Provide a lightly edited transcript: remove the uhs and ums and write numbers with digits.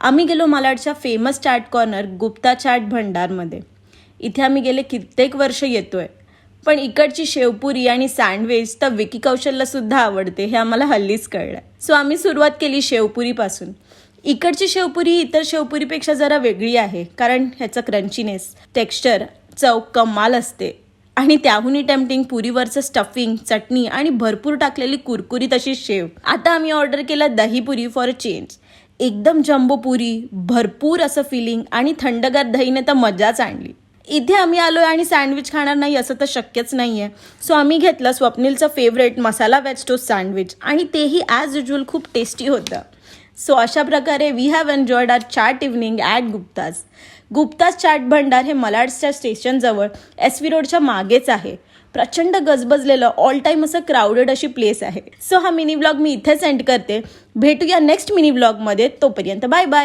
आम्ही गेलो मालाडच्या famous chaat corner Gupta chaat भंडारमध्ये. इथे आम्ही गेले कित्येक वर्ष येतोय, पण इकडची शेवपुरी आणि सँडविच तर विकी कौशलला सुद्धा आवडते हे आम्हाला हल्लीच कळलं. सो आम्ही सुरुवात केली शेवपुरीपासून. इकडची शेवपुरी इतर शेवपुरीपेक्षा जरा वेगळी आहे, कारण ह्याचं क्रंचीनेस, टेक्स्चर, चव कमाल असते. आणि त्याहूनही टेम्पटिंग पुरीवरचं स्टफिंग, चटणी आणि भरपूर टाकलेली कुरकुरीत अशी शेव. आता आम्ही ऑर्डर केला दहीपुरी फॉर अ चेंज. एकदम जम्बो पुरी, भरपूर असं फिलिंग आणि थंडगार दहीने तर मजाच आणली. इथे आम्ही आलोय आणि सँडविच खाणार नाही असं तर शक्यच नाहीये. सो आम्ही घेतलं स्वप्नीलचं favourite masala veg toast sandwich आणि तेही ॲज युज्युअल खूप टेस्टी होतं. सो अशा प्रकारे we have enjoyed our chaat evening at Gupta's. Gupta's chaat Bhandar हे मलाडच्या स्टेशनजवळ SV रोडच्या मागेच आहे. प्रचंड गजबजलेलं ऑल टाईम असं क्राऊडेड अशी प्लेस आहे. सो हा मिनी व्लॉग मी इथे सेंड करते. भेटूया नेक्स्ट मिनी व्लॉगमध्ये. तोपर्यंत बाय बाय.